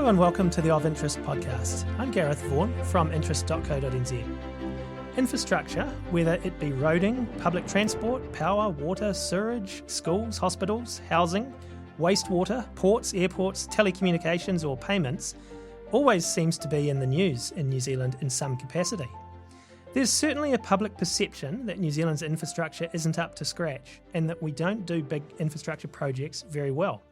Hello and welcome to the Of Interest podcast. I'm Gareth Vaughan from interest.co.nz. Infrastructure, whether it be roading, public transport, power, water, sewerage, schools, hospitals, housing, wastewater, ports, airports, telecommunications or payments, always seems to be in the news in New Zealand in some capacity. There's certainly a public perception that New Zealand's infrastructure isn't up to scratch and that we don't do big infrastructure projects very well.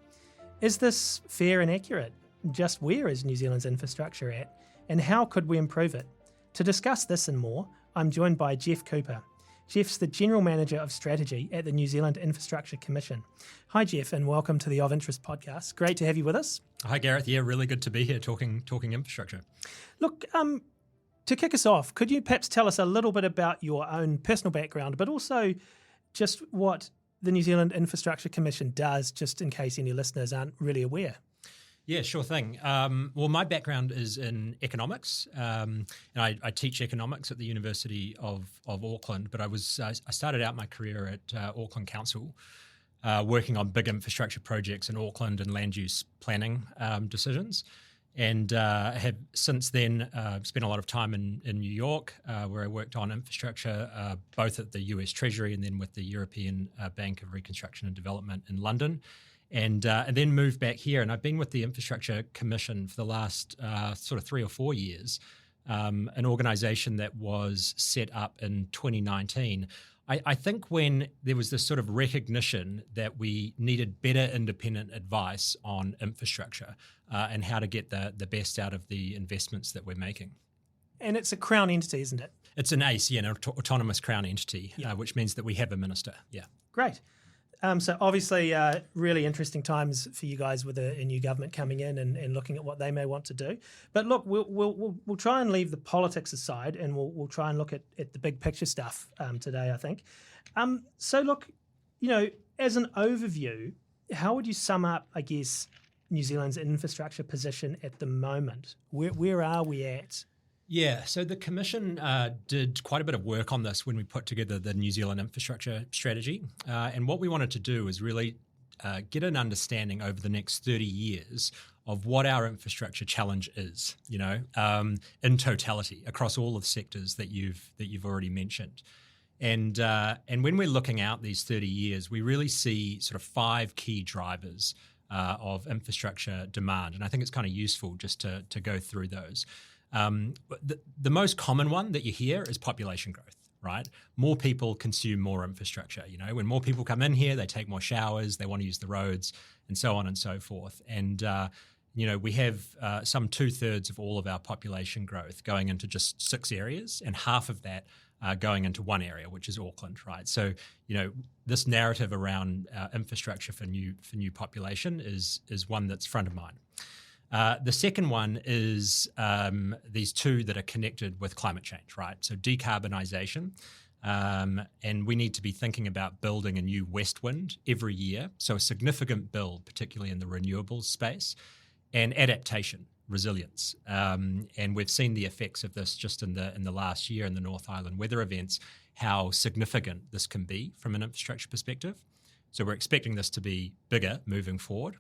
Is this fair and accurate? Just where is New Zealand's infrastructure at, and how could we improve it? To discuss this and more, I'm joined by Geoff Cooper. Geoff's the General Manager of Strategy at the New Zealand Infrastructure Commission. Hi Geoff, and welcome to the Of Interest podcast. Great to have you with us. Hi Gareth, yeah, really good to be here talking infrastructure. Look, to kick us off, could you perhaps tell us a little bit about your own personal background, but also just what the New Zealand Infrastructure Commission does, just in case any listeners aren't really aware? Yeah, sure thing. Well, my background is in economics, and I teach economics at the University of Auckland. But I started out my career at Auckland Council, working on big infrastructure projects in Auckland and land use planning decisions, and have since then spent a lot of time in New York, where I worked on infrastructure, both at the US Treasury and then with the European Bank of Reconstruction and Development in London. And then moved back here, and I've been with the Infrastructure Commission for the last sort of 3 or 4 years, an organisation that was set up in 2019. I think when there was this sort of recognition that we needed better independent advice on infrastructure and how to get the best out of the investments that we're making. And it's a Crown entity, isn't it? It's an ACE, an autonomous Crown entity, which means that we have a minister, yeah. Great. So obviously really interesting times for you guys with a new government coming in and looking at what they may want to do. But look, we'll try and leave the politics aside, and we'll try and look at the big picture stuff today, I think. So look, as an overview, how would you sum up, I guess, New Zealand's infrastructure position at the moment? Where are we at? Yeah, so the Commission did quite a bit of work on this when we put together the New Zealand infrastructure strategy. And what we wanted to do is really get an understanding over the next 30 years of what our infrastructure challenge is, in totality across all of the sectors that you've already mentioned. And when we're looking out these 30 years, we really see sort of 5 key drivers of infrastructure demand. And I think it's kind of useful just to go through those. The most common one that you hear is population growth, right? More people consume more infrastructure. When more people come in here, they take more showers, they want to use the roads, and so on and so forth. And, we have some 2/3 of all of our population growth going into just 6 areas, and half of that going into one area, which is Auckland, right? So, this narrative around infrastructure for new population is one that's front of mind. The second one is these two that are connected with climate change, right? So decarbonisation, and we need to be thinking about building a new west wind every year. So a significant build, particularly in the renewables space, and adaptation, resilience. And we've seen the effects of this just in the last year in the North Island weather events, how significant this can be from an infrastructure perspective. So we're expecting this to be bigger moving forward.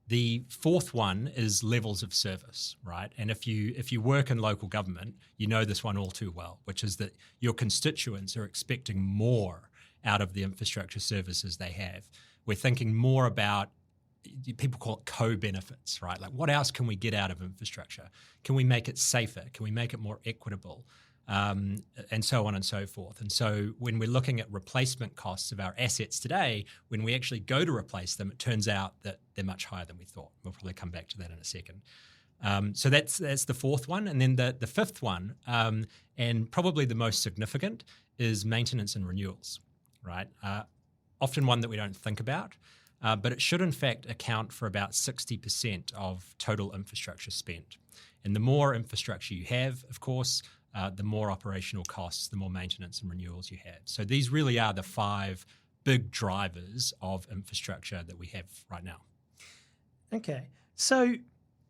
The fourth one is levels of service, right? And if you work in local government, you know this one all too well, which is that your constituents are expecting more out of the infrastructure services they have. We're thinking more about, people call it co-benefits, right? Like what else can we get out of infrastructure? Can we make it safer? Can we make it more equitable? And so on and so forth. And so when we're looking at replacement costs of our assets today, when we actually go to replace them, it turns out that they're much higher than we thought. We'll probably come back to that in a second. So that's the fourth one. And then the fifth one, and probably the most significant, is maintenance and renewals, right? Often one that we don't think about, but it should in fact account for about 60% of total infrastructure spent. And the more infrastructure you have, of course, the more operational costs, the more maintenance and renewals you have. So these really are the 5 big drivers of infrastructure that we have right now. Okay. So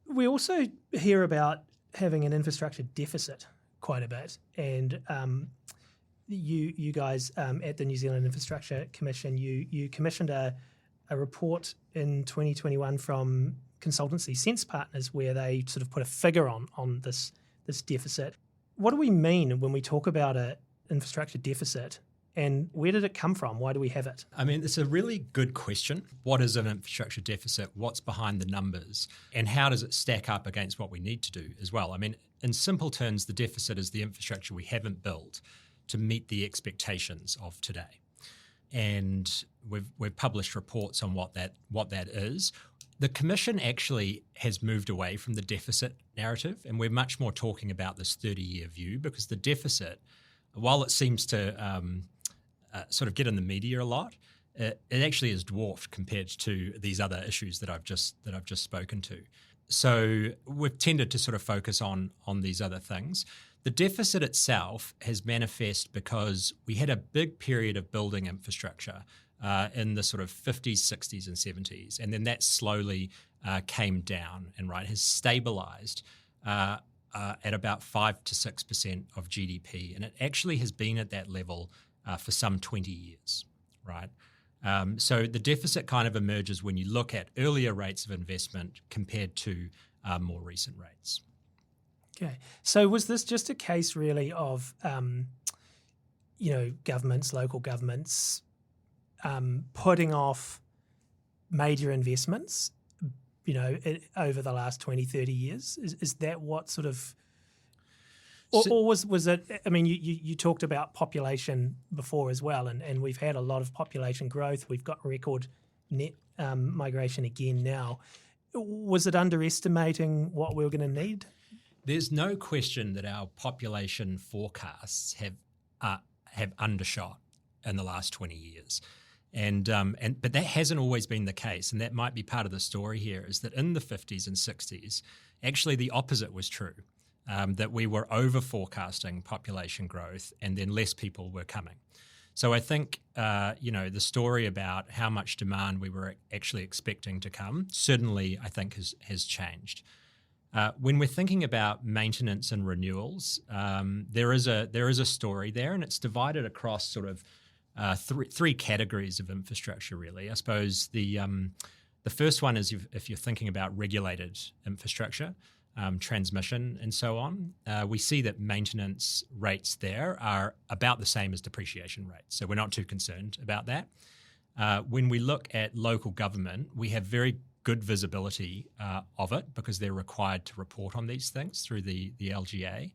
we also hear about having an infrastructure deficit quite a bit. And you guys at the New Zealand Infrastructure Commission, you commissioned a report in 2021 from consultancy, Sense Partners, where they sort of put a figure on this deficit. What do we mean when we talk about an infrastructure deficit, and where did it come from? Why do we have it? I mean, it's a really good question. What is an infrastructure deficit? What's behind the numbers? And how does it stack up against what we need to do as well? I mean, in simple terms, the deficit is the infrastructure we haven't built to meet the expectations of today. And we've published reports on what that is. The Commission actually has moved away from the deficit narrative, and we're much more talking about this 30-year view, because the deficit, while it seems to sort of get in the media a lot, it actually is dwarfed compared to these other issues that I've just spoken to. So we've tended to sort of focus on these other things. The deficit itself has manifest because we had a big period of building infrastructure in the sort of 50s, 60s and 70s. And then that slowly came down and has stabilized at about 5 to 6% of GDP. And it actually has been at that level for some 20 years, right? So the deficit kind of emerges when you look at earlier rates of investment compared to more recent rates. Okay. So was this just a case really of, governments, local governments, putting off major investments, over the last 20, 30 years? Is that what sort of... Or was it... I mean, you talked about population before as well, and we've had a lot of population growth. We've got record net migration again now. Was it underestimating what we were going to need? There's no question that our population forecasts have undershot in the last 20 years. But that hasn't always been the case, and that might be part of the story here, is that in the 50s and 60s, actually the opposite was true, that we were over-forecasting population growth and then less people were coming. So I think, the story about how much demand we were actually expecting to come certainly, I think, has changed. When we're thinking about maintenance and renewals, there is a story there, and it's divided across sort of three categories of infrastructure, really. I suppose the first one is if you're thinking about regulated infrastructure, transmission and so on, we see that maintenance rates there are about the same as depreciation rates. So we're not too concerned about that. When we look at local government, we have very good visibility of it because they're required to report on these things through the LGA.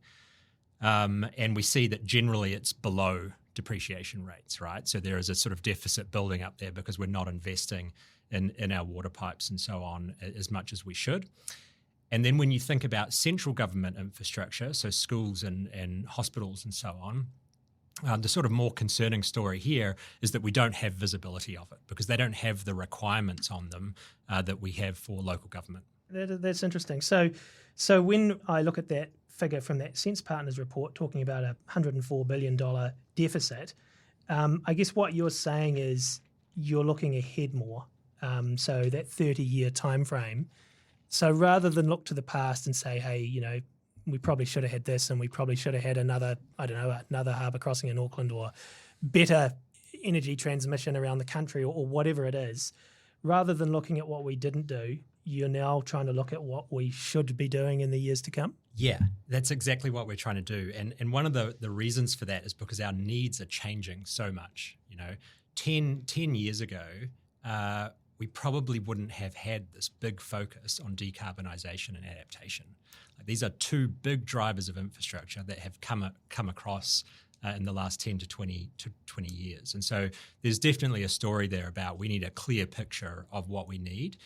And we see that generally it's below depreciation rates, right? So there is a sort of deficit building up there because we're not investing in our water pipes and so on as much as we should. And then when you think about central government infrastructure, so schools and hospitals and so on, the sort of more concerning story here is that we don't have visibility of it because they don't have the requirements on them that we have for local government. That's interesting. So when I look at that figure from that Sense Partners report talking about a $104 billion deficit, I guess what you're saying is you're looking ahead more, so that 30-year time frame. So rather than look to the past and say, hey, we probably should have had this and we probably should have had another harbour crossing in Auckland or better energy transmission around the country or whatever it is, rather than looking at what we didn't do, you're now trying to look at what we should be doing in the years to come? Yeah, that's exactly what we're trying to do. And one of the reasons for that is because our needs are changing so much. 10 years ago, we probably wouldn't have had this big focus on decarbonisation and adaptation. These are two big drivers of infrastructure that have come across in the last 10 to 20 years. And so there's definitely a story there about we need a clear picture of what we need.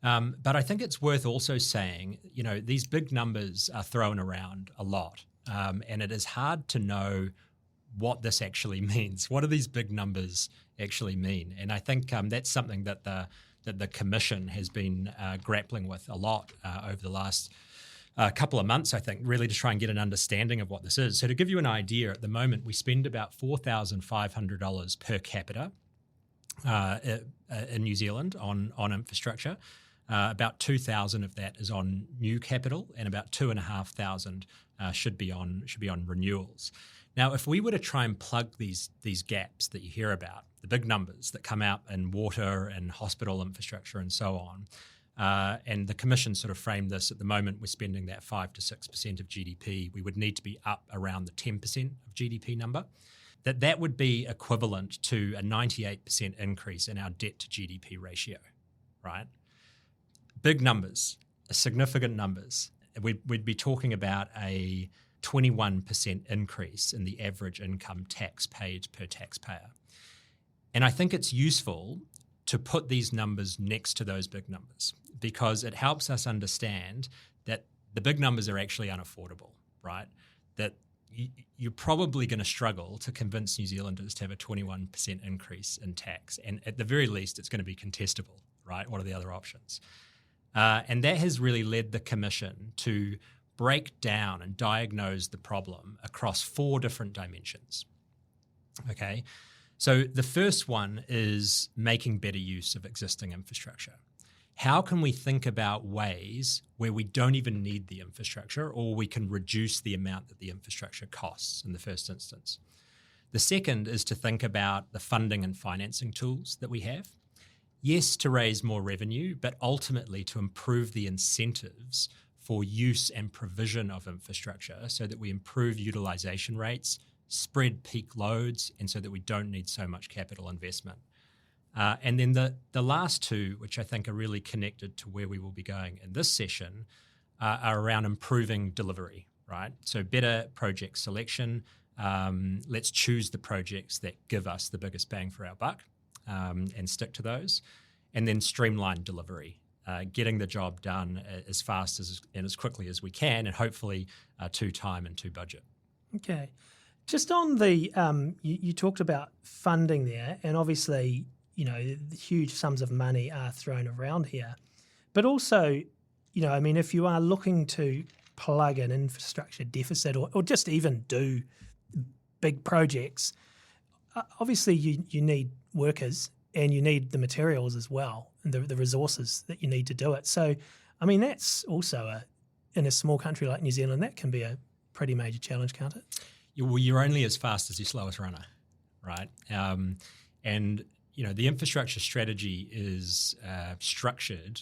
But I think it's worth also saying, these big numbers are thrown around a lot, and it is hard to know what this actually means. What do these big numbers actually mean? And I think that's something that the Commission has been grappling with a lot over the last couple of months, I think, really to try and get an understanding of what this is. So to give you an idea, at the moment, we spend about $4,500 per capita in New Zealand on infrastructure. About 2,000 of that is on new capital, and about 2,500 should be on renewals. Now, if we were to try and plug these gaps that you hear about, the big numbers that come out in water and hospital infrastructure and so on, And the Commission sort of framed this at the moment, we're spending that 5 to 6% of GDP. We would need to be up around the 10% of GDP number. That would be equivalent to a 98% increase in our debt to GDP ratio, right? Big numbers, significant numbers. We'd be talking about a 21% increase in the average income tax paid per taxpayer. And I think it's useful to put these numbers next to those big numbers because it helps us understand that the big numbers are actually unaffordable, right? That you're probably going to struggle to convince New Zealanders to have a 21% increase in tax. And at the very least, it's going to be contestable, right? What are the other options? And that has really led the Commission to break down and diagnose the problem across 4 different dimensions. Okay, so the first one is making better use of existing infrastructure. How can we think about ways where we don't even need the infrastructure or we can reduce the amount that the infrastructure costs in the first instance? The second is to think about the funding and financing tools that we have. Yes, to raise more revenue, but ultimately to improve the incentives for use and provision of infrastructure so that we improve utilisation rates, spread peak loads, and so that we don't need so much capital investment. And then the last 2, which I think are really connected to where we will be going in this session, are around improving delivery, right? So better project selection. Let's choose the projects that give us the biggest bang for our buck and stick to those. And then streamline delivery, getting the job done as fast and as quickly as we can, and hopefully to time and to budget. Okay. Just on the, you talked about funding there, and obviously, the huge sums of money are thrown around here. But also, if you are looking to plug an infrastructure deficit or just even do big projects, obviously you need workers and you need the materials as well and the resources that you need to do it. So, that's also in a small country like New Zealand, that can be a pretty major challenge, can't it? Well, you're only as fast as your slowest runner, right? And the infrastructure strategy is structured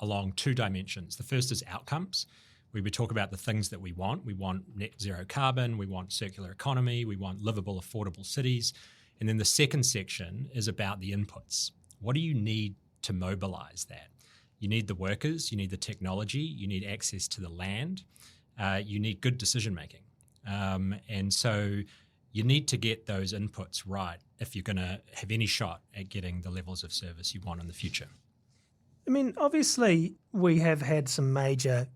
along 2 dimensions. The first is outcomes. We talk about the things that we want. We want net zero carbon. We want circular economy. We want livable, affordable cities. And then the second section is about the inputs. What do you need to mobilize that? You need the workers. You need the technology. You need access to the land. You need good decision making. And so you need to get those inputs right if you're going to have any shot at getting the levels of service you want in the future. Obviously, we have had some major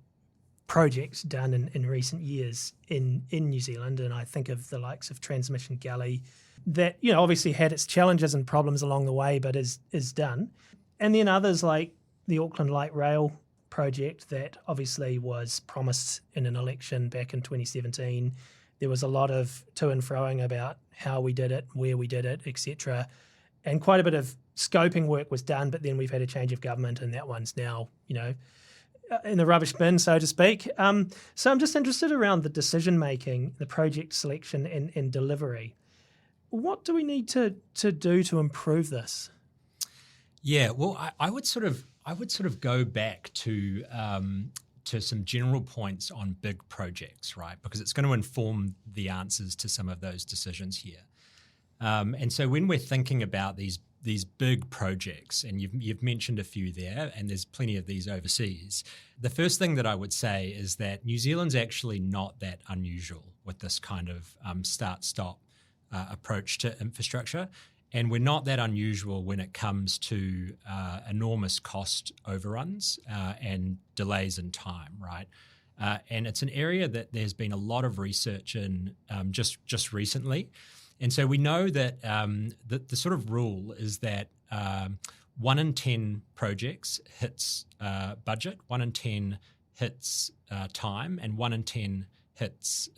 projects done in recent years in New Zealand, and I think of the likes of Transmission Gully that, obviously had its challenges and problems along the way, but is done. And then others like the Auckland Light Rail project that obviously was promised in an election back in 2017. There was a lot of to and froing about how we did it, where we did it, etc. And quite a bit of scoping work was done, but then we've had a change of government and that one's now, in the rubbish bin, so to speak. So I'm just interested around the decision-making, the project selection and delivery. What do we need to do to improve this? Yeah, well, I would sort of go back to some general points on big projects, right? Because it's going to inform the answers to some of those decisions here. And so when we're thinking about these big projects, and you've mentioned a few there, and there's plenty of these overseas, the first thing that I would say is that New Zealand's actually not that unusual with this kind of start-stop approach to infrastructure. And we're not that unusual when it comes to enormous cost overruns and delays in time, right? And it's an area that there's been a lot of research in just recently. And so we know that the sort of rule is that 1 in 10 projects hits budget, 1 in 10 hits time, and 1 in 10 hits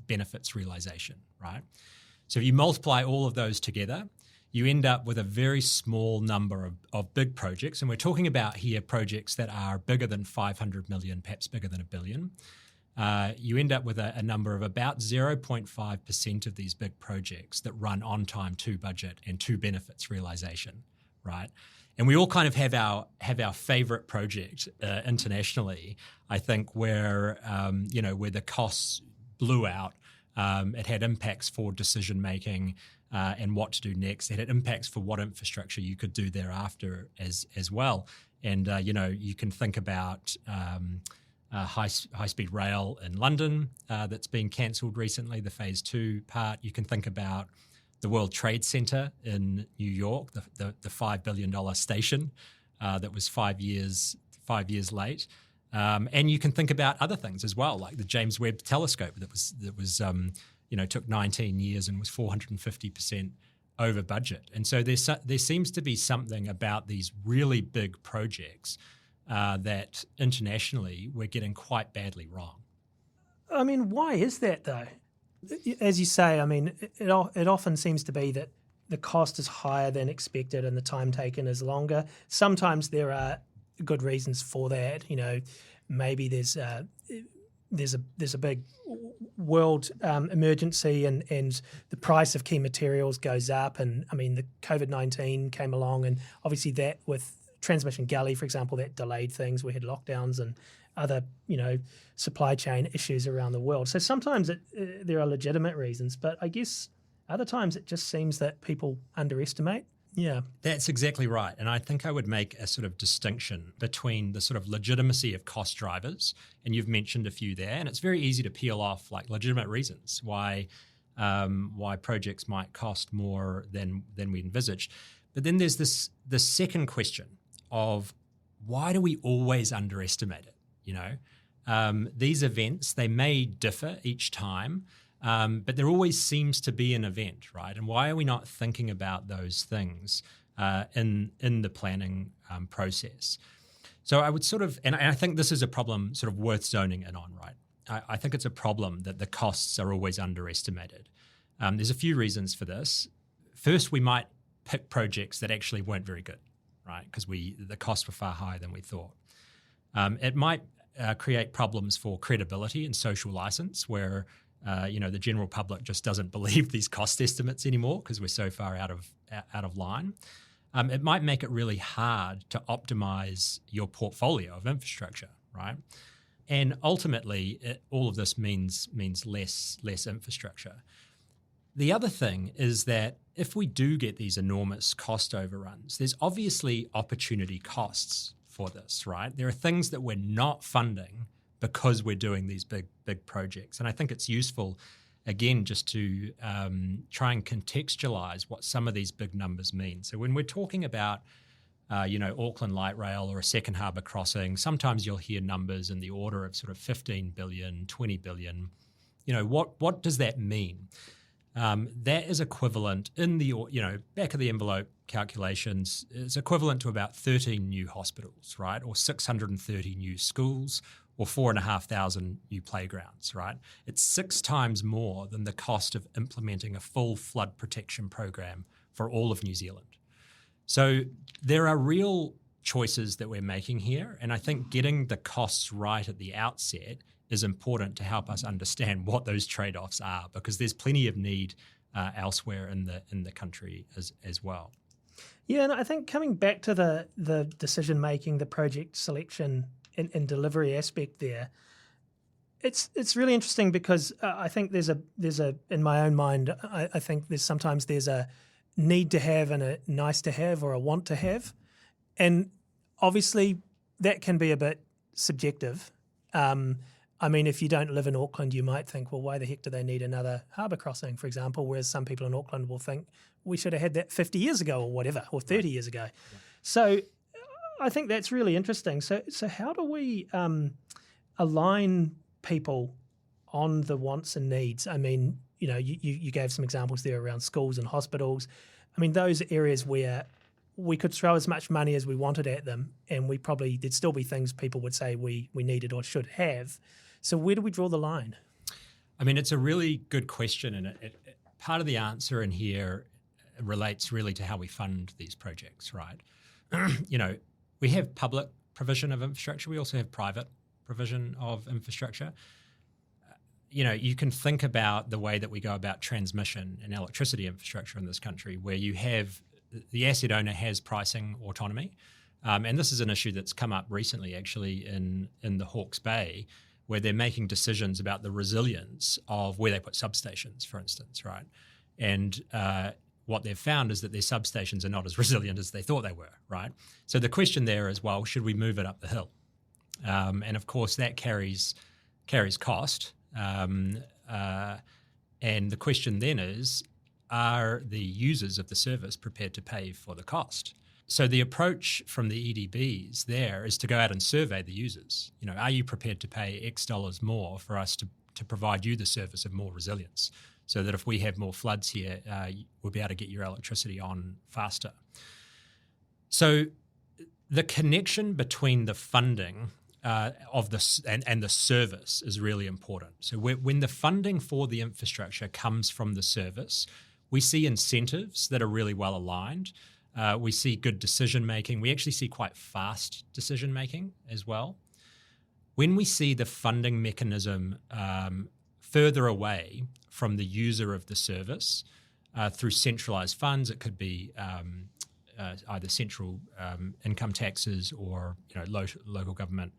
benefits realization, right? So if you multiply all of those together, you end up with a very small number of big projects. And we're talking about here projects that are bigger than 500 million, perhaps bigger than $1 billion. You end up with a number of about 0.5% of these big projects that run on time, to budget, and to benefits realization, right? And we all kind of have our favorite project internationally, I think, where where the costs blew out. It had impacts for decision making and what to do next. It had impacts for what infrastructure you could do thereafter as well. And you can think about high-speed rail in London that's been cancelled recently, the Phase 2 part. You can think about the World Trade Center in New York, the $5 billion station that was 5 years late. And you can think about other things as well, like the James Webb Telescope that was took 19 years and was 450% over budget. And so there seems to be something about these really big projects that internationally we're getting quite badly wrong. I mean, why is that though? As you say, I mean, it often seems to be that the cost is higher than expected and the time taken is longer. Sometimes there are good reasons for that. Maybe there's a big world emergency and the price of key materials goes up. And I mean, the COVID-19 came along, and obviously that with transmission gully, for example, that delayed things. We had lockdowns and other, supply chain issues around the world. So sometimes there are legitimate reasons, but I guess other times it just seems that people underestimate. Yeah. That's exactly right. And I think I would make a sort of distinction between the sort of legitimacy of cost drivers, and you've mentioned a few there, and it's very easy to peel off like legitimate reasons why projects might cost more than we envisaged. But then there's the second question of why do we always underestimate it? These events, they may differ each time, but there always seems to be an event, right? And why are we not thinking about those things in the planning process? So I would and I think this is a problem sort of worth zoning in on, right? I think it's a problem that the costs are always underestimated. There's a few reasons for this. First, we might pick projects that actually weren't very good, right? Because the costs were far higher than we thought. It might create problems for credibility and social license, where the general public just doesn't believe these cost estimates anymore because we're so far out of line. It might make it really hard to optimize your portfolio of infrastructure, right? And ultimately, all of this means less infrastructure. The other thing is that if we do get these enormous cost overruns, there's obviously opportunity costs for this, right? There are things that we're not funding because we're doing these big projects. And I think it's useful, again, just to try and contextualize what some of these big numbers mean. So when we're talking about, Auckland Light Rail or a second harbour crossing, sometimes you'll hear numbers in the order of sort of 15 billion, 20 billion. What does that mean? That is equivalent in the, back of the envelope calculations, is equivalent to about 13 new hospitals, right? Or 630 new schools, or 4,500 new playgrounds, right? It's 6 times more than the cost of implementing a full flood protection program for all of New Zealand. So there are real choices that we're making here, and I think getting the costs right at the outset is important to help us understand what those trade-offs are, because there's plenty of need elsewhere in the country as well. Yeah, and I think coming back to the decision making, the project selection and delivery aspect there, it's really interesting because I think there's a in my own mind, I think sometimes there's a need to have and a nice to have or a want to have, and obviously that can be a bit subjective. I mean, if you don't live in Auckland, you might think, well, why the heck do they need another harbour crossing, for example, whereas some people in Auckland will think we should have had that 50 years ago or whatever, or 30 years ago. Yeah. So I think that's really interesting. So how do we align people on the wants and needs? I mean, you gave some examples there around schools and hospitals. I mean, those areas where we could throw as much money as we wanted at them, and there'd still be things people would say we needed or should have. So where do we draw the line? I mean, it's a really good question, and part of the answer in here relates really to how we fund these projects, right? We have public provision of infrastructure. We also have private provision of infrastructure. You can think about the way that we go about transmission and electricity infrastructure in this country, where you have the asset owner has pricing autonomy. And this is an issue that's come up recently, actually, in the Hawke's Bay, where they're making decisions about the resilience of where they put substations, for instance, right? And what they've found is that their substations are not as resilient as they thought they were, right? So the question there is, well, should we move it up the hill? And of course, that carries cost. And the question then is, are the users of the service prepared to pay for the cost? So the approach from the EDBs there is to go out and survey the users. Are you prepared to pay X dollars more for us to provide you the service of more resilience, so that if we have more floods here, we'll be able to get your electricity on faster? So the connection between the funding of this and the service is really important. So when the funding for the infrastructure comes from the service, we see incentives that are really well aligned. We see good decision making. We actually see quite fast decision making as well. When we see the funding mechanism further away from the user of the service through centralised funds, it could be either central income taxes or local government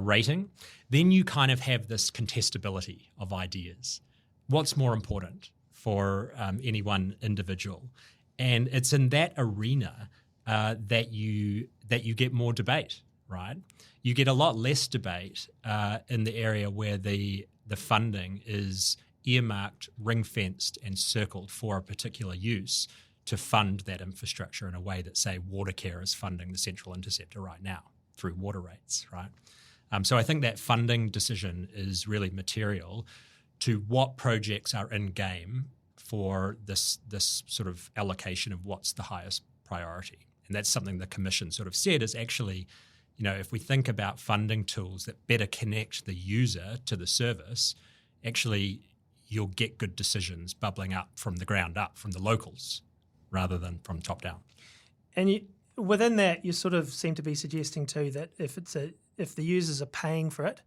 rating, then you kind of have this contestability of ideas. What's more important for any one individual? And it's in that arena that you get more debate, right? You get a lot less debate in the area where the funding is earmarked, ring-fenced and circled for a particular use to fund that infrastructure in a way that, say, Watercare is funding the Central Interceptor right now through water rates, right? So I think that funding decision is really material to what projects are in game for this sort of allocation of what's the highest priority. And that's something the Commission sort of said is actually, if we think about funding tools that better connect the user to the service, actually you'll get good decisions bubbling up from the ground up, from the locals, rather than from top down. And within that, you sort of seem to be suggesting too that if the users are paying for it,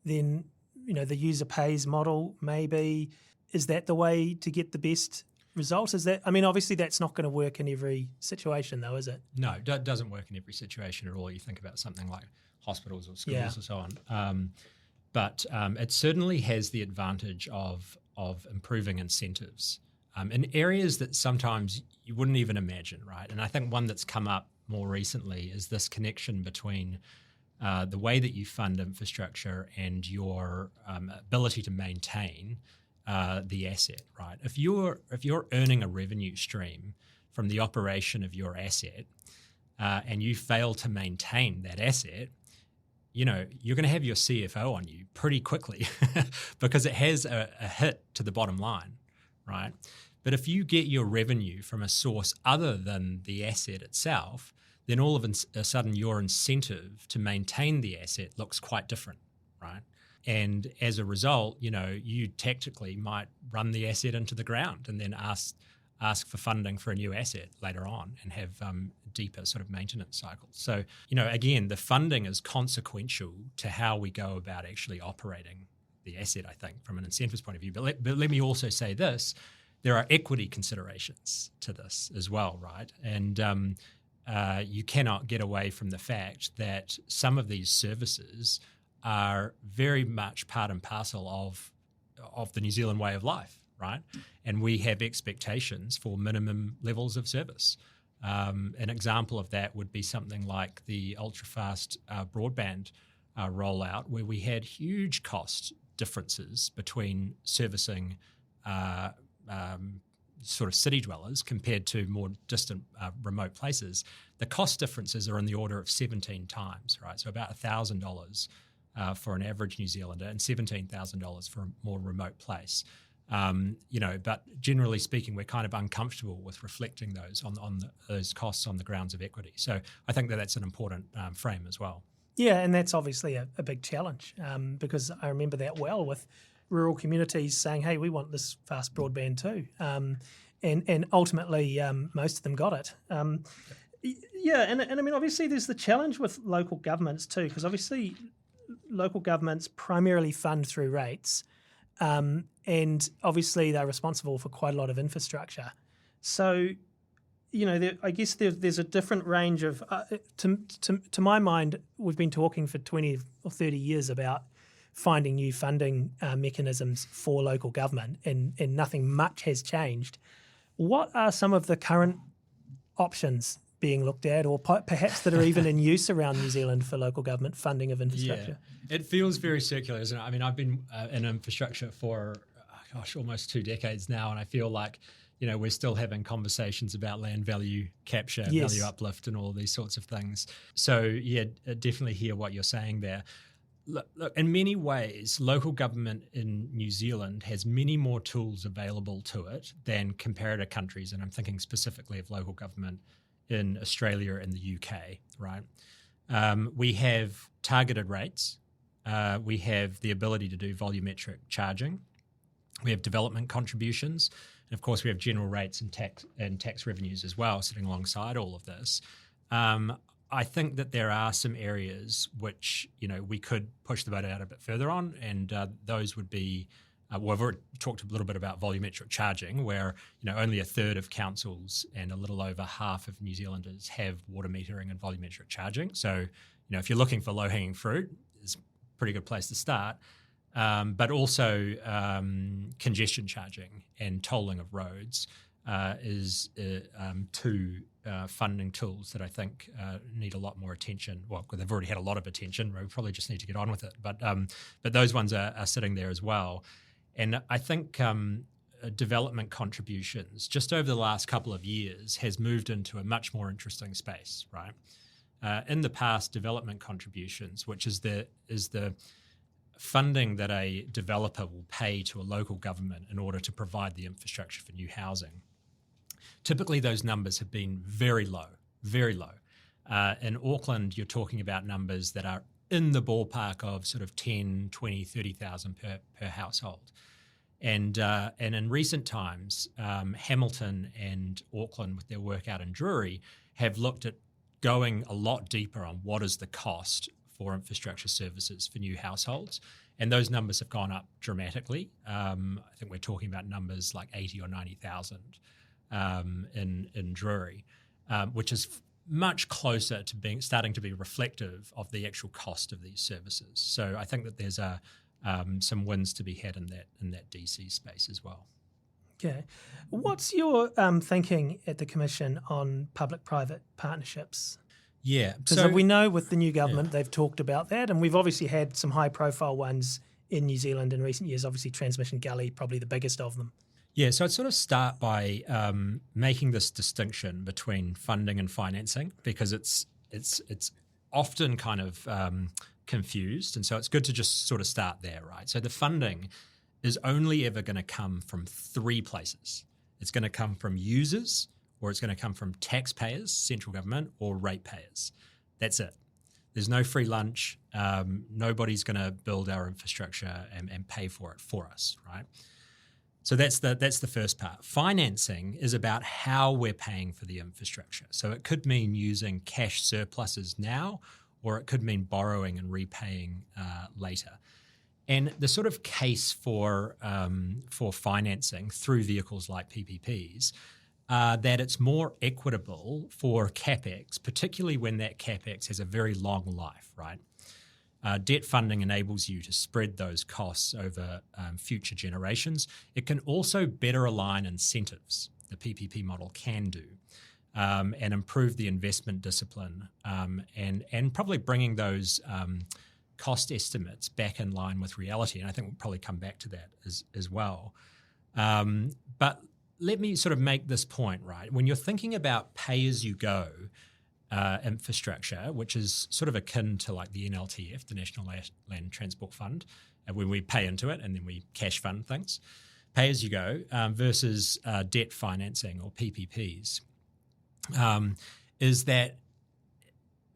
then the user pays model maybe. Is that the way to get the best results? Obviously that's not going to work in every situation though, is it? No, it doesn't work in every situation at all. You think about something like hospitals or schools or so on. But it certainly has the advantage of improving incentives in areas that sometimes you wouldn't even imagine, right? And I think one that's come up more recently is this connection between the way that you fund infrastructure and your ability to maintain the asset, right? If you're earning a revenue stream from the operation of your asset and you fail to maintain that asset, you're going to have your CFO on you pretty quickly because it has a hit to the bottom line, right? But if you get your revenue from a source other than the asset itself, then all of a sudden your incentive to maintain the asset looks quite different, right? And as a result, you tactically might run the asset into the ground and then ask for funding for a new asset later on and have deeper sort of maintenance cycles. So, again, the funding is consequential to how we go about actually operating the asset, I think, from an incentives point of view. But let me also say this, there are equity considerations to this as well, right? And you cannot get away from the fact that some of these services are very much part and parcel of the New Zealand way of life, right? And we have expectations for minimum levels of service. An example of that would be something like the ultra-fast broadband rollout, where we had huge cost differences between servicing sort of city dwellers compared to more distant remote places. The cost differences are in the order of 17 times, right? So about $1,000 for an average New Zealander and $17,000 for a more remote place. But generally speaking, we're kind of uncomfortable with reflecting those on those costs on the grounds of equity. So I think that's an important frame as well. Yeah, and that's obviously a big challenge because I remember that well with rural communities saying, hey, we want this fast broadband too. And ultimately, most of them got it. And obviously there's the challenge with local governments too, because obviously local governments primarily fund through rates. And obviously they're responsible for quite a lot of infrastructure. So I guess there's a different range of, to my mind, we've been talking for 20 or 30 years about finding new funding mechanisms for local government, and nothing much has changed. What are some of the current options being looked at, or perhaps that are even in use around New Zealand for local government funding of infrastructure? Yeah, it feels very circular, isn't it? I mean, I've been in infrastructure for, almost 2 decades now, and I feel like, we're still having conversations about land value capture, Yes. value uplift, and all of these sorts of things. So, yeah, I definitely hear what you're saying there. Look, in many ways, local government in New Zealand has many more tools available to it than comparator countries, and I'm thinking specifically of local government in Australia and the UK, right? We have targeted rates. We have the ability to do volumetric charging. We have development contributions. And of course, we have general rates and tax revenues as well, sitting alongside all of this. I think that there are some areas which, we could push the boat out a bit further on, and those would be, we've already talked a little bit about volumetric charging, where, only a third of councils and a little over half of New Zealanders have water metering and volumetric charging. So, if you're looking for low-hanging fruit, it's a pretty good place to start. But also congestion charging and tolling of roads is two funding tools that I think need a lot more attention. Well, they've already had a lot of attention. We probably just need to get on with it. But those ones are sitting there as well. And I think development contributions just over the last couple of years has moved into a much more interesting space, right? In the past, development contributions, which is the funding that a developer will pay to a local government in order to provide the infrastructure for new housing. Typically, those numbers have been very low, very low. In Auckland, you're talking about numbers that are in the ballpark of sort of 10, 20, 30,000 per household. And in recent times, Hamilton and Auckland, with their work out in Drury, have looked at going a lot deeper on what is the cost for infrastructure services for new households. And those numbers have gone up dramatically. I think we're talking about numbers like 80 or 90,000 in Drury, which is much closer to starting to be reflective of the actual cost of these services. So I think that there's some wins to be had in that DC space as well. Okay. What's your thinking at the Commission on public-private partnerships? Yeah. Because we know with the new government, they've talked about that, and we've obviously had some high-profile ones in New Zealand in recent years, obviously Transmission Gully, probably the biggest of them. Yeah, so I'd sort of start by making this distinction between funding and financing, because it's often kind of confused, and so it's good to just sort of start there, right? So the funding is only ever going to come from 3 places. It's going to come from users, or it's going to come from taxpayers, central government, or ratepayers. That's it. There's no free lunch. Nobody's going to build our infrastructure and pay for it for us, right? So that's the first part. Financing is about how we're paying for the infrastructure. So it could mean using cash surpluses now, or it could mean borrowing and repaying later. And the sort of case for financing through vehicles like PPPs, that it's more equitable for CapEx, particularly when that CapEx has a very long life, right? Debt funding enables you to spread those costs over future generations. It can also better align incentives, the PPP model can do, and improve the investment discipline, and probably bringing those cost estimates back in line with reality. And I think we'll probably come back to that as well. But let me sort of make this point, right? When you're thinking about pay-as-you-go infrastructure, which is sort of akin to like the NLTF, the National Land Transport Fund, when we pay into it and then we cash fund things, pay-as-you-go versus debt financing or PPPs, is that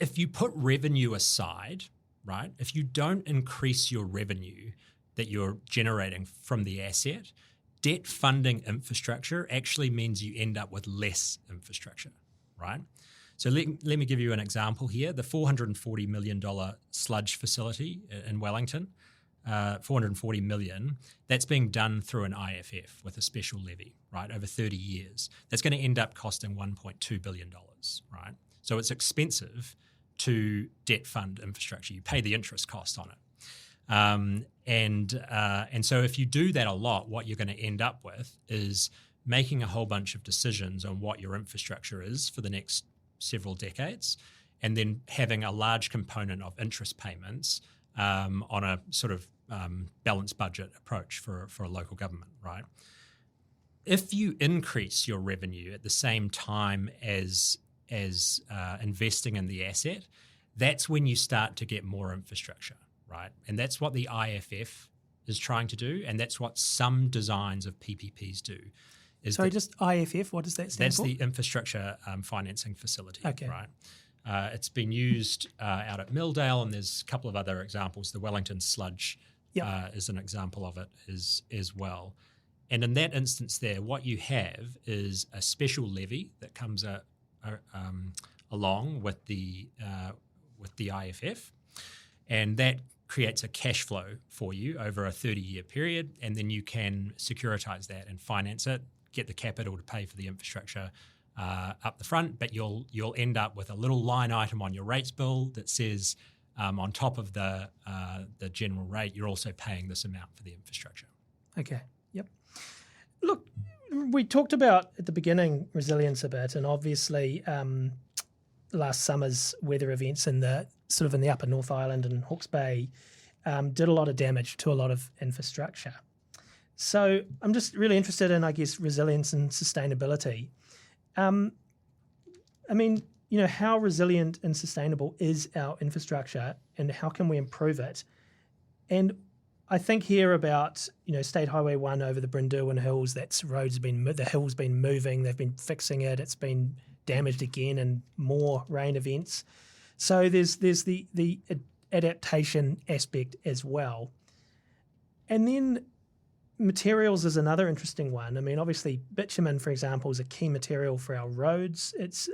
if you put revenue aside, right, if you don't increase your revenue that you're generating from the asset, debt funding infrastructure actually means you end up with less infrastructure, right? So let me give you an example here. The $440 million sludge facility in Wellington, 440 million, that's being done through an IFF with a special levy, right, over 30 years. That's going to end up costing $1.2 billion, right? So it's expensive to debt fund infrastructure. You pay the interest cost on it. And so if you do that a lot, what you're going to end up with is making a whole bunch of decisions on what your infrastructure is for the next several decades, and then having a large component of interest payments on a sort of balanced budget approach for a local government, right? If you increase your revenue at the same time as investing in the asset, that's when you start to get more infrastructure, right? And that's what the IFF is trying to do, and that's what some designs of PPPs do. Sorry, just IFF, what does that stand for? That's the infrastructure financing facility, okay. Right? It's been used out at Milldale, and there's a couple of other examples. The Wellington Sludge is an example of it as well. And in that instance there, what you have is a special levy that comes along with the IFF, and that creates a cash flow for you over a 30-year period, and then you can securitize that and finance it, get the capital to pay for the infrastructure up the front, but you'll end up with a little line item on your rates bill that says on top of the general rate, you're also paying this amount for the infrastructure. Okay, yep. Look, we talked about at the beginning resilience a bit, and obviously last summer's weather events in the upper North Island and Hawke's Bay did a lot of damage to a lot of infrastructure. So I'm just really interested in, I guess, resilience and sustainability. I mean, how resilient and sustainable is our infrastructure, and how can we improve it? And I think here about, State Highway 1 over the Brynderwyn Hills, the hill's been moving, they've been fixing it, it's been damaged again and more rain events. So there's the adaptation aspect as well. And then materials is another interesting one. I mean, obviously, bitumen, for example, is a key material for our roads. It's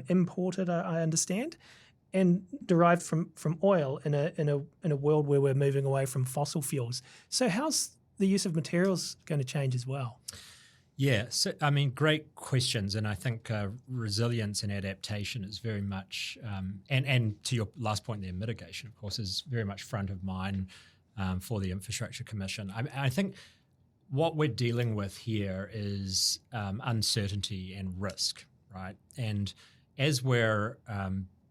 imported, I understand, and derived from oil in a world where we're moving away from fossil fuels. So how's the use of materials going to change as well? Yeah, so I mean, great questions, and I think resilience and adaptation is very much, and to your last point there, mitigation, of course, is very much front of mind for the Infrastructure Commission. I think what we're dealing with here is uncertainty and risk, right? And as we're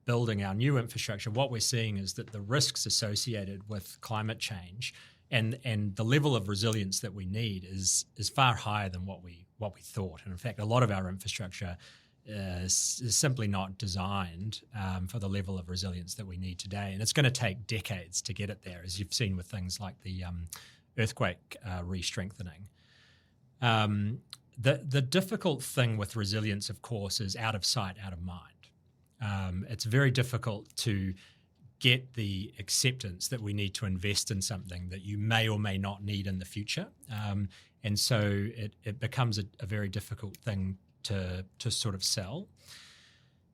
building our new infrastructure, what we're seeing is that the risks associated with climate change and the level of resilience that we need is far higher than what we thought. And in fact, a lot of our infrastructure is simply not designed for the level of resilience that we need today. And it's going to take decades to get it there, as you've seen with things like the earthquake re-strengthening. The difficult thing with resilience, of course, is out of sight, out of mind. It's very difficult to get the acceptance that we need to invest in something that you may or may not need in the future. And so it becomes a very difficult thing to sort of sell.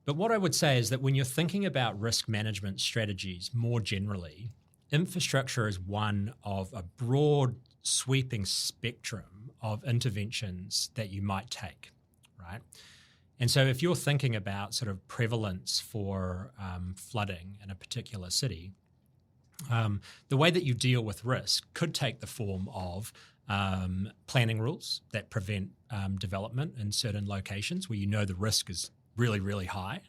But what I would say is that when you're thinking about risk management strategies more generally, infrastructure is one of a broad, sweeping spectrum of interventions that you might take, right? And so if you're thinking about sort of prevalence for flooding in a particular city, the way that you deal with risk could take the form of planning rules that prevent development in certain locations where the risk is really, really high,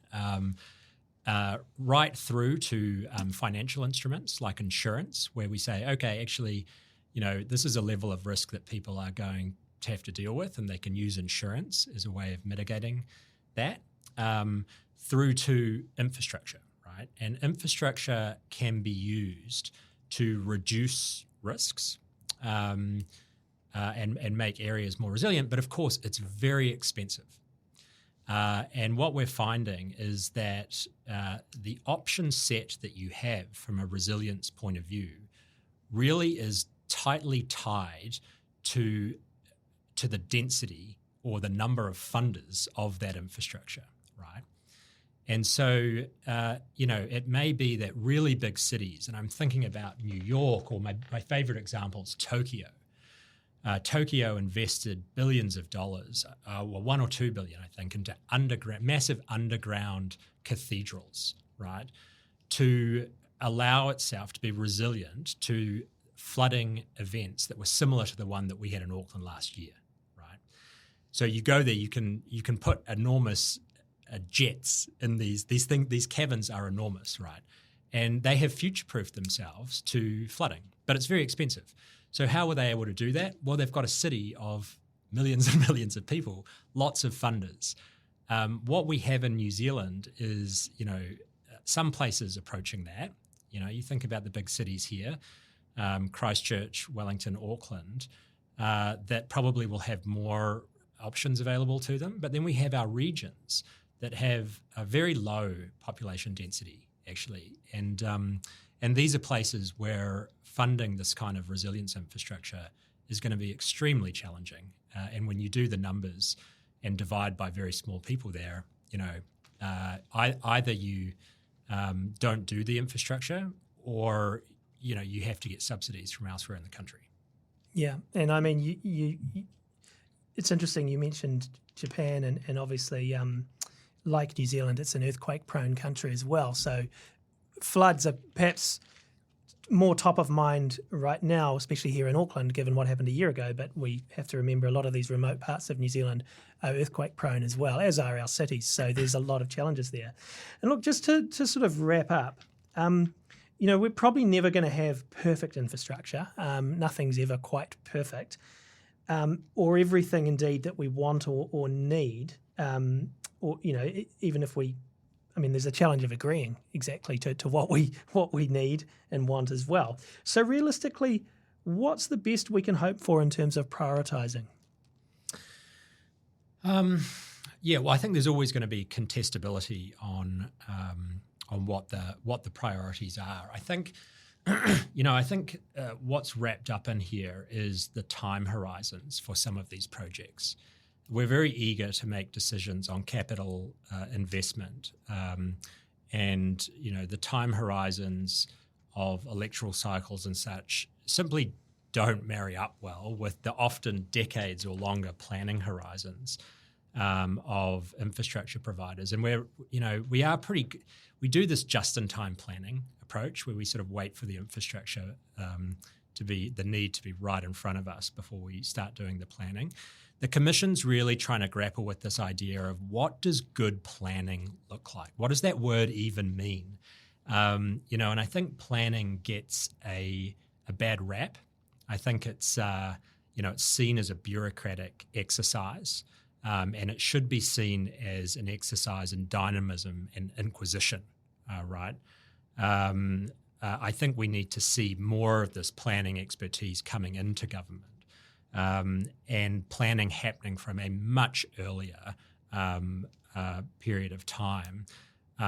right through to financial instruments like insurance, where we say, okay, actually, this is a level of risk that people are going to have to deal with, and they can use insurance as a way of mitigating that, through to infrastructure, right? And infrastructure can be used to reduce risks and make areas more resilient, but of course it's very expensive. And what we're finding is that the option set that you have from a resilience point of view really is tightly tied to the density or the number of funders of that infrastructure, right? And so, it may be that really big cities, and I'm thinking about New York, or my favorite example is Tokyo. Tokyo invested billions of dollars, well, $1 or $2 billion, I think, into massive underground cathedrals, right, to allow itself to be resilient to flooding events that were similar to the one that we had in Auckland last year, right? So you go there, you can put enormous jets in these caverns are enormous, right? And they have future-proofed themselves to flooding, but it's very expensive. So how were they able to do that? Well, they've got a city of millions and millions of people, lots of funders. What we have in New Zealand is, some places approaching that. You think about the big cities here, Christchurch, Wellington, Auckland, that probably will have more options available to them. But then we have our regions that have a very low population density, actually. And these are places where funding this kind of resilience infrastructure is going to be extremely challenging. And when you do the numbers and divide by very small people there, either you don't do the infrastructure, or you have to get subsidies from elsewhere in the country. Yeah, and I mean, you it's interesting. You mentioned Japan, and obviously, like New Zealand, it's an earthquake-prone country as well. So floods are perhaps more top of mind right now, especially here in Auckland, given what happened a year ago. But we have to remember a lot of these remote parts of New Zealand are earthquake-prone as well, as are our cities. So there's a lot of challenges there. And look, just to sort of wrap up, we're probably never going to have perfect infrastructure. Nothing's ever quite perfect, or everything indeed that we want or need, even if there's a challenge of agreeing exactly to what we need and want as well. So realistically, what's the best we can hope for in terms of prioritising? Well, I think there's always going to be contestability on what the priorities are. I think, what's wrapped up in here is the time horizons for some of these projects. We're very eager to make decisions on capital investment, and the time horizons of electoral cycles and such simply don't marry up well with the often decades or longer planning horizons of infrastructure providers. And we do this just-in-time planning approach where we sort of wait for the infrastructure the need to be right in front of us before we start doing the planning. The Commission's really trying to grapple with this idea of what does good planning look like? What does that word even mean? And I think planning gets a bad rap. I think it's seen as a bureaucratic exercise, and it should be seen as an exercise in dynamism and inquisition, right? I think we need to see more of this planning expertise coming into government. And planning happening from a much earlier period of time,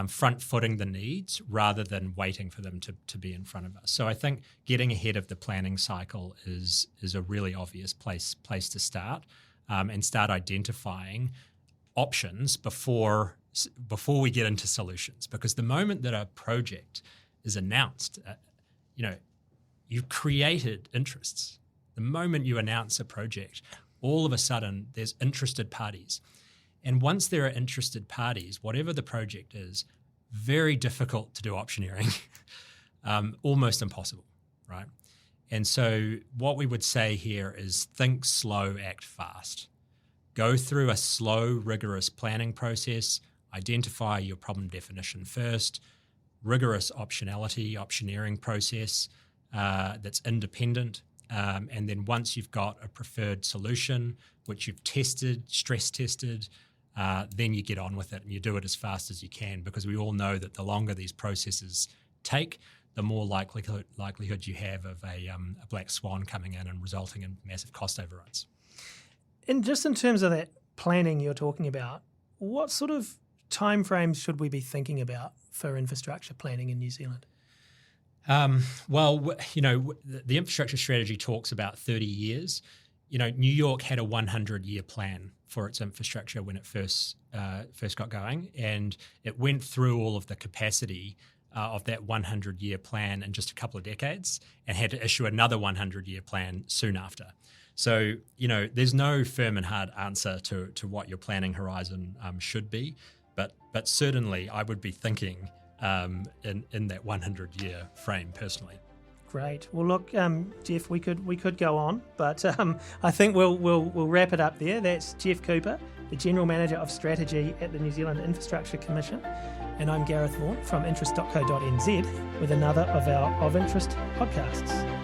front-footing the needs rather than waiting for them to be in front of us. So I think getting ahead of the planning cycle is a really obvious place to start, and start identifying options before we get into solutions. Because the moment that a project is announced, you've created interests. The moment you announce a project, all of a sudden there's interested parties. And once there are interested parties, whatever the project is, very difficult to do optioneering, almost impossible, right? And so what we would say here is think slow, act fast. Go through a slow, rigorous planning process, identify your problem definition first, rigorous optioneering process that's independent. And then once you've got a preferred solution, which you've stress tested, then you get on with it and you do it as fast as you can, because we all know that the longer these processes take, the more likelihood you have of a black swan coming in and resulting in massive cost overruns. And just in terms of that planning you're talking about, what sort of timeframes should we be thinking about for infrastructure planning in New Zealand? The infrastructure strategy talks about 30 years. New York had a 100-year plan for its infrastructure when it first got going, and it went through all of the capacity of that 100-year plan in just a couple of decades, and had to issue another 100-year plan soon after. So, there's no firm and hard answer to what your planning horizon should be, but certainly I would be thinking in that 100-year frame personally. Great. Well, look, Geoff, we could go on, but I think we'll wrap it up there. That's Geoff Cooper, the General Manager of Strategy at the New Zealand Infrastructure Commission, and I'm Gareth Vaughan from interest.co.nz with another of our Of Interest podcasts.